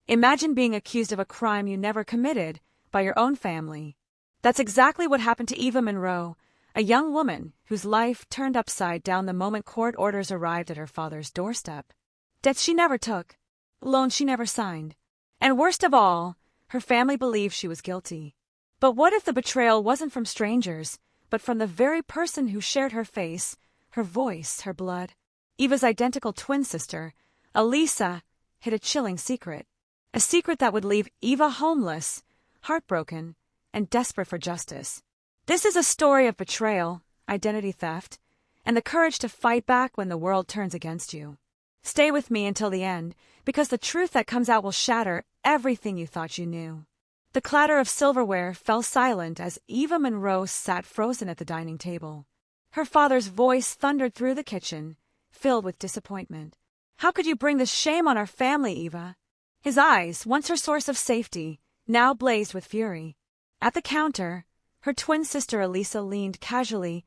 Imagine being accused of a crime you never committed by your own family. That's exactly what happened to Eva Monroe, a young woman whose life turned upside down the moment court orders arrived at her father's doorstep. Debts she never took, loans she never signed, and worst of all, her family believed she was guilty. But what if the betrayal wasn't from strangers, but from the very person who shared her face, her voice, her blood? Eva's identical twin sister, Elisa, hid a chilling secret. A secret that would leave Eva homeless, heartbroken, and desperate for justice. This is a story of betrayal, identity theft, and the courage to fight back when the world turns against you. Stay with me until the end, because the truth that comes out will shatter everything you thought you knew. The clatter of silverware fell silent as Eva Monroe sat frozen at the dining table. Her father's voice thundered through the kitchen, filled with disappointment. "How could you bring this shame on our family, Eva?" His eyes, once her source of safety, now blazed with fury. At the counter, her twin sister Elisa leaned casually,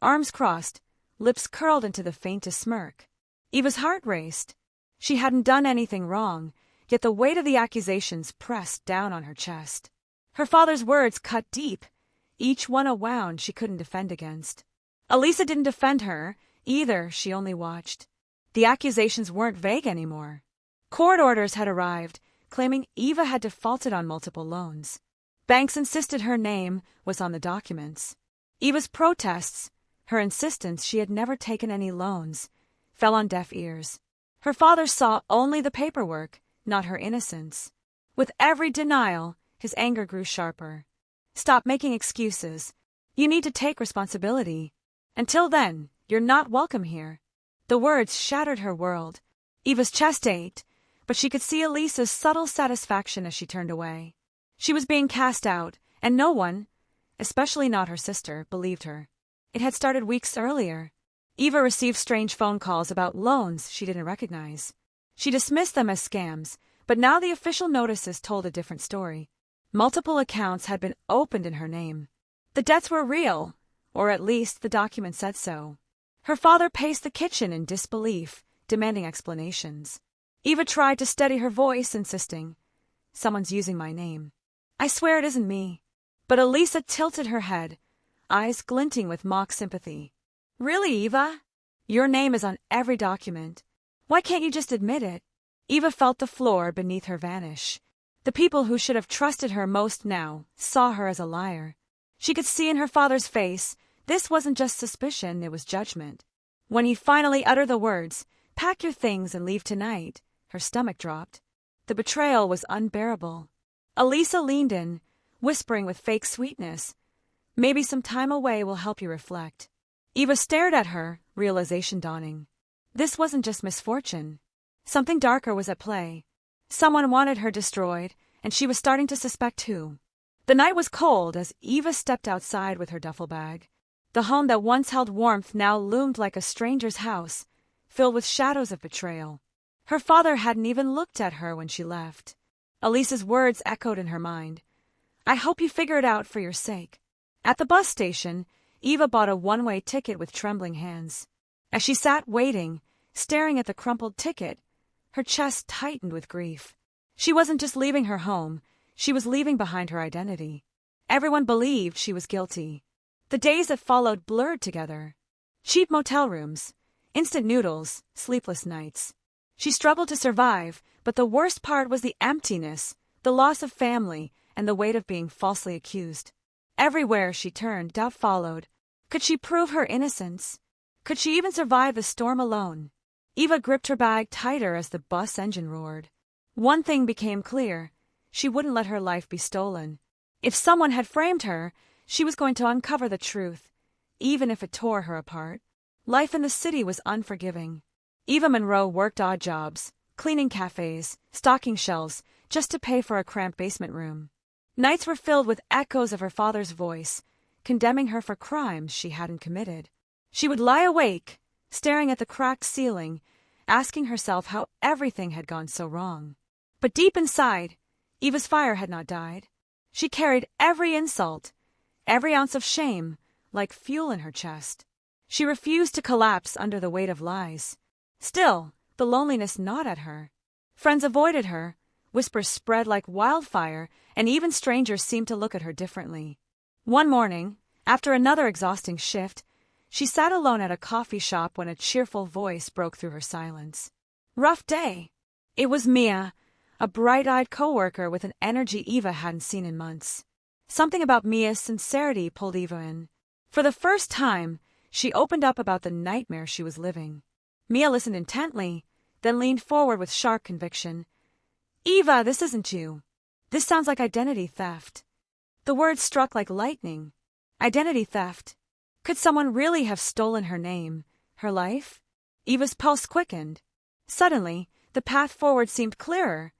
arms crossed, lips curled into the faintest smirk. Eva's heart raced. She hadn't done anything wrong, yet the weight of the accusations pressed down on her chest. Her father's words cut deep, each one a wound she couldn't defend against. Elisa didn't defend her, either, she only watched. The accusations weren't vague anymore. Court orders had arrived, claiming Eva had defaulted on multiple loans. Banks insisted her name was on the documents. Eva's protests, her insistence she had never taken any loans, fell on deaf ears. Her father saw only the paperwork, not her innocence. With every denial, his anger grew sharper. "Stop making excuses. You need to take responsibility. Until then, you're not welcome here." The words shattered her world. Eva's chest ached, but she could see Elisa's subtle satisfaction as she turned away. She was being cast out, and no one, especially not her sister, believed her. It had started weeks earlier. Eva received strange phone calls about loans she didn't recognize. She dismissed them as scams, but now the official notices told a different story. Multiple accounts had been opened in her name. The debts were real, or at least the document said so. Her father paced the kitchen in disbelief, demanding explanations. Eva tried to steady her voice, insisting, "Someone's using my name. I swear it isn't me." But Elisa tilted her head, eyes glinting with mock sympathy. "Really, Eva? Your name is on every document. Why can't you just admit it?" Eva felt the floor beneath her vanish. The people who should have trusted her most now saw her as a liar. She could see in her father's face this wasn't just suspicion, it was judgment. When he finally uttered the words, "Pack your things and leave tonight," her stomach dropped. The betrayal was unbearable. Elisa leaned in, whispering with fake sweetness, "Maybe some time away will help you reflect." Eva stared at her, realization dawning. This wasn't just misfortune. Something darker was at play. Someone wanted her destroyed, and she was starting to suspect who. The night was cold as Eva stepped outside with her duffel bag. The home that once held warmth now loomed like a stranger's house, filled with shadows of betrayal. Her father hadn't even looked at her when she left. Elisa's words echoed in her mind. "I hope you figure it out for your sake." At the bus station, Eva bought a one-way ticket with trembling hands. As she sat waiting, staring at the crumpled ticket, her chest tightened with grief. She wasn't just leaving her home, she was leaving behind her identity. Everyone believed she was guilty. The days that followed blurred together. Cheap motel rooms, instant noodles, sleepless nights. She struggled to survive, but the worst part was the emptiness, the loss of family, and the weight of being falsely accused. Everywhere she turned, doubt followed. Could she prove her innocence? Could she even survive the storm alone? Eva gripped her bag tighter as the bus engine roared. One thing became clear. She wouldn't let her life be stolen. If someone had framed her, she was going to uncover the truth, even if it tore her apart. Life in the city was unforgiving. Eva Monroe worked odd jobs, cleaning cafes, stocking shelves, just to pay for a cramped basement room. Nights were filled with echoes of her father's voice, condemning her for crimes she hadn't committed. She would lie awake, staring at the cracked ceiling, asking herself how everything had gone so wrong. But deep inside, Eva's fire had not died. She carried every insult, every ounce of shame, like fuel in her chest. She refused to collapse under the weight of lies. Still, the loneliness gnawed at her. Friends avoided her, Whispers spread like wildfire, and even strangers seemed to look at her differently. One morning, after another exhausting shift, she sat alone at a coffee shop when a cheerful voice broke through her silence. Rough day. It was Mia, a bright-eyed coworker with an energy Eva hadn't seen in months. Something about Mia's sincerity pulled Eva in. For the first time, she opened up about the nightmare she was living. Mia listened intently, then leaned forward with sharp conviction. Eva, this isn't you. This sounds like identity theft. The words struck like lightning. Identity theft. Could someone really have stolen her name, her life? Eva's pulse quickened. Suddenly, the path forward seemed clearer.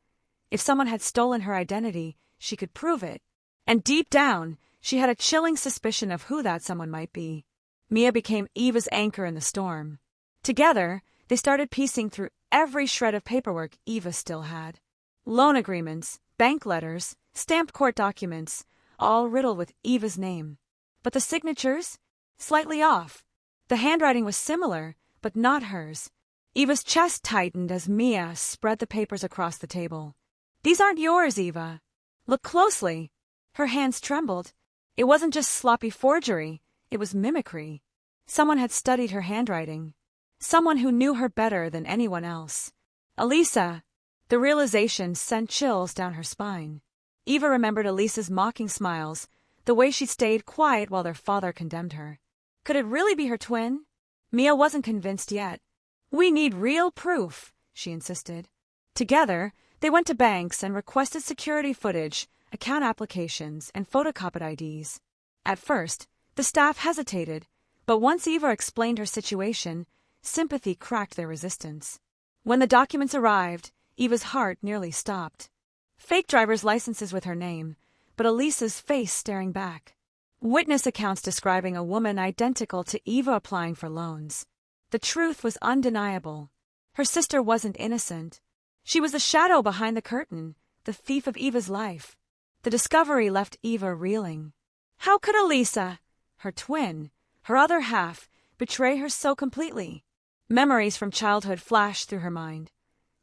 If someone had stolen her identity, she could prove it. And deep down, she had a chilling suspicion of who that someone might be. Mia became Eva's anchor in the storm. Together, they started piecing through every shred of paperwork Eva still had. Loan agreements, bank letters, stamped court documents, all riddled with Eva's name. But the signatures? Slightly off. The handwriting was similar, but not hers. Eva's chest tightened as Mia spread the papers across the table. These aren't yours, Eva. Look closely. Her hands trembled. It wasn't just sloppy forgery, it was mimicry. Someone had studied her handwriting. Someone who knew her better than anyone else. Elisa. The realization sent chills down her spine. Eva remembered Elisa's mocking smiles, the way she stayed quiet while their father condemned her. Could it really be her twin? Mia wasn't convinced yet. We need real proof, she insisted. Together, they went to banks and requested security footage, account applications, and photocopied IDs. At first, the staff hesitated, but once Eva explained her situation, sympathy cracked their resistance. When the documents arrived, Eva's heart nearly stopped. Fake driver's licenses with her name, but Elisa's face staring back. Witness accounts describing a woman identical to Eva applying for loans. The truth was undeniable. Her sister wasn't innocent. She was the shadow behind the curtain, the thief of Eva's life. The discovery left Eva reeling. How could Elisa, her twin, her other half, betray her so completely? Memories from childhood flashed through her mind.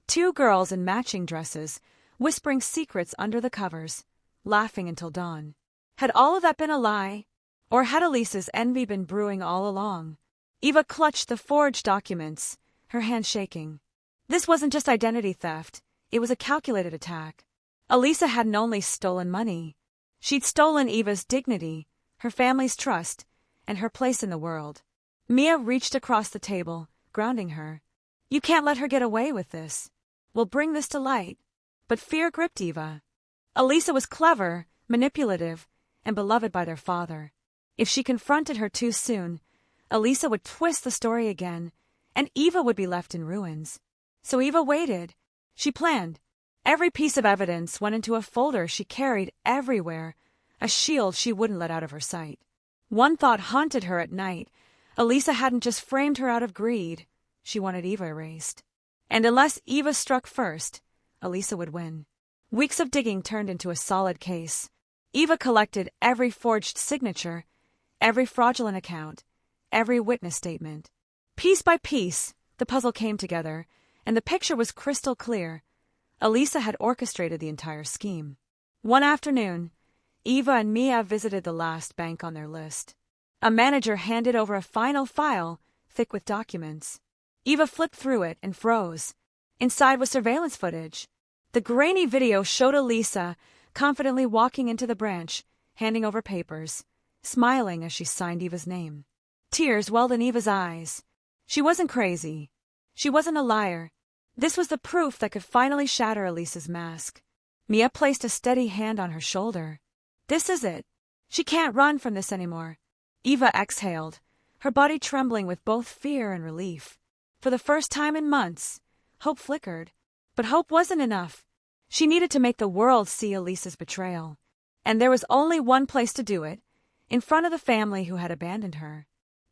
Two girls in matching dresses, whispering secrets under the covers, laughing until dawn. Had all of that been a lie? Or had Elisa's envy been brewing all along? Eva clutched the forged documents, her hand shaking. This wasn't just identity theft, it was a calculated attack. Elisa hadn't only stolen money. She'd stolen Eva's dignity, her family's trust, and her place in the world. Mia reached across the table, grounding her. You can't let her get away with this. We'll bring this to light. But fear gripped Eva. Elisa was clever, manipulative, and beloved by their father. If she confronted her too soon, Elisa would twist the story again, and Eva would be left in ruins. So Eva waited. She planned. Every piece of evidence went into a folder she carried everywhere, a shield she wouldn't let out of her sight. One thought haunted her at night. Elisa hadn't just framed her out of greed. She wanted Eva erased. And unless Eva struck first, Elisa would win. Weeks of digging turned into a solid case. Eva collected every forged signature, every fraudulent account, every witness statement. Piece by piece, the puzzle came together, and the picture was crystal clear. Elisa had orchestrated the entire scheme. One afternoon, Eva and Mia visited the last bank on their list. A manager handed over a final file, thick with documents. Eva flipped through it and froze. Inside was surveillance footage. The grainy video showed Elisa confidently walking into the branch, handing over papers, smiling as she signed Eva's name. Tears welled in Eva's eyes. She wasn't crazy. She wasn't a liar. This was the proof that could finally shatter Elisa's mask. Mia placed a steady hand on her shoulder. This is it. She can't run from this anymore. Eva exhaled, her body trembling with both fear and relief. For the first time in months, hope flickered. But hope wasn't enough. She needed to make the world see Elisa's betrayal. And there was only one place to do it, in front of the family who had abandoned her.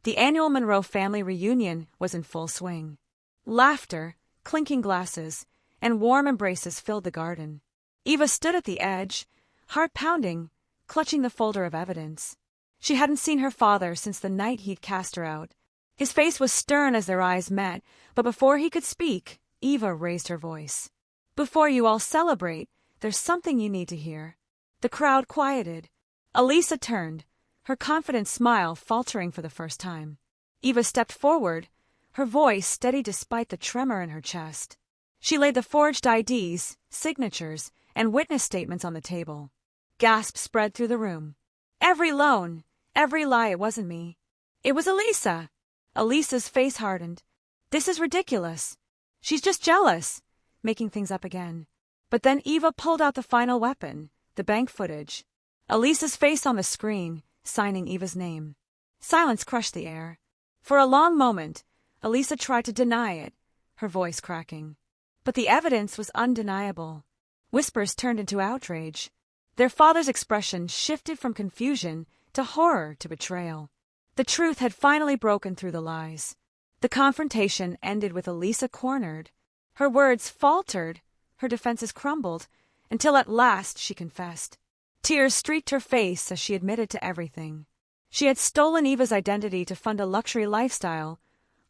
The annual Monroe family reunion was in full swing. Laughter, clinking glasses, and warm embraces filled the garden. Eva stood at the edge, heart pounding, clutching the folder of evidence. She hadn't seen her father since the night he'd cast her out. His face was stern as their eyes met, but before he could speak, Eva raised her voice. Before you all celebrate, there's something you need to hear." The crowd quieted. Elisa turned, her confident smile faltering for the first time. Eva stepped forward, her voice steady despite the tremor in her chest. She laid the forged IDs, signatures, and witness statements on the table. Gasps spread through the room. "Every loan, every lie, it wasn't me. It was Elisa." Elisa's face hardened. "This is ridiculous. She's just jealous," making things up again. But then Eva pulled out the final weapon, the bank footage. Elisa's face on the screen, signing Eva's name. Silence crushed the air. For a long moment, Elisa tried to deny it, her voice cracking. But the evidence was undeniable. Whispers turned into outrage. Their father's expression shifted from confusion to horror to betrayal. The truth had finally broken through the lies. The confrontation ended with Elisa cornered. Her words faltered, her defenses crumbled, until at last she confessed. Tears streaked her face as she admitted to everything. She had stolen Eva's identity to fund a luxury lifestyle,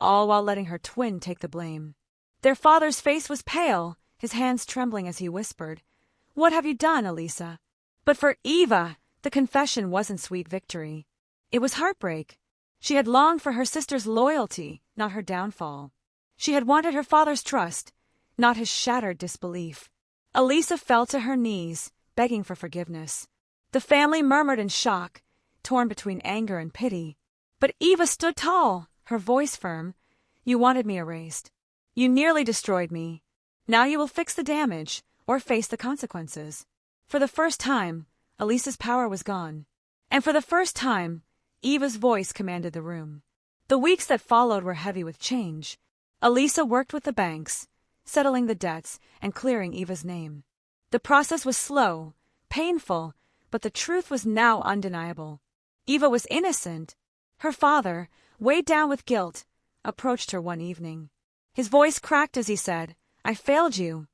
all while letting her twin take the blame. Their father's face was pale, his hands trembling as he whispered, "What have you done, Elisa?" But for Eva, the confession wasn't sweet victory. It was heartbreak. She had longed for her sister's loyalty, not her downfall. She had wanted her father's trust, not his shattered disbelief. Elisa fell to her knees, begging for forgiveness. The family murmured in shock, torn between anger and pity. But Eva stood tall, her voice firm. "You wanted me erased. You nearly destroyed me. Now you will fix the damage, or face the consequences." For the first time, Elisa's power was gone. And for the first time, Eva's voice commanded the room. The weeks that followed were heavy with change. Elisa worked with the banks, settling the debts and clearing Eva's name. The process was slow, painful, but the truth was now undeniable. Eva was innocent. Her father, weighed down with guilt, approached her one evening. His voice cracked as he said, "I failed you.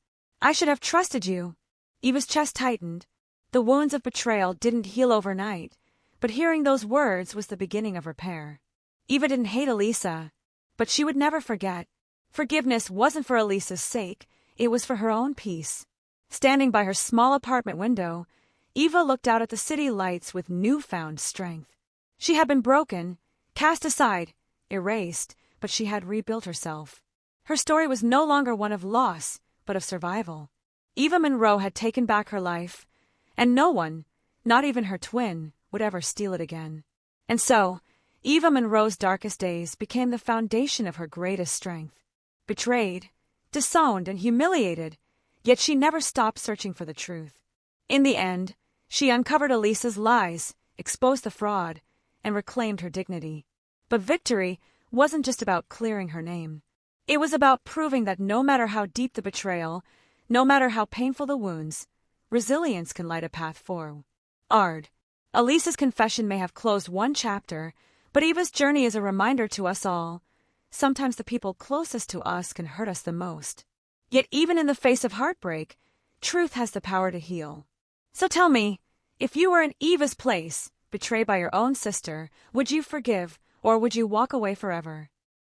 I should have trusted you." Eva's chest tightened. The wounds of betrayal didn't heal overnight, but hearing those words was the beginning of repair. Eva didn't hate Elisa, but she would never forget. Forgiveness wasn't for Elisa's sake, it was for her own peace. Standing by her small apartment window, Eva looked out at the city lights with newfound strength. She had been broken, cast aside, erased, but she had rebuilt herself. Her story was no longer one of loss, but of survival. Eva Monroe had taken back her life, and no one, not even her twin, would ever steal it again. And so, Eva Monroe's darkest days became the foundation of her greatest strength. Betrayed, disowned, and humiliated, yet she never stopped searching for the truth. In the end, she uncovered Elisa's lies, exposed the fraud, and reclaimed her dignity. But victory wasn't just about clearing her name. It was about proving that no matter how deep the betrayal, no matter how painful the wounds, resilience can light a path forward. Elisa's confession may have closed one chapter, but Eva's journey is a reminder to us all. Sometimes the people closest to us can hurt us the most. Yet even in the face of heartbreak, truth has the power to heal. So tell me, if you were in Eva's place, betrayed by your own sister, would you forgive, or would you walk away forever?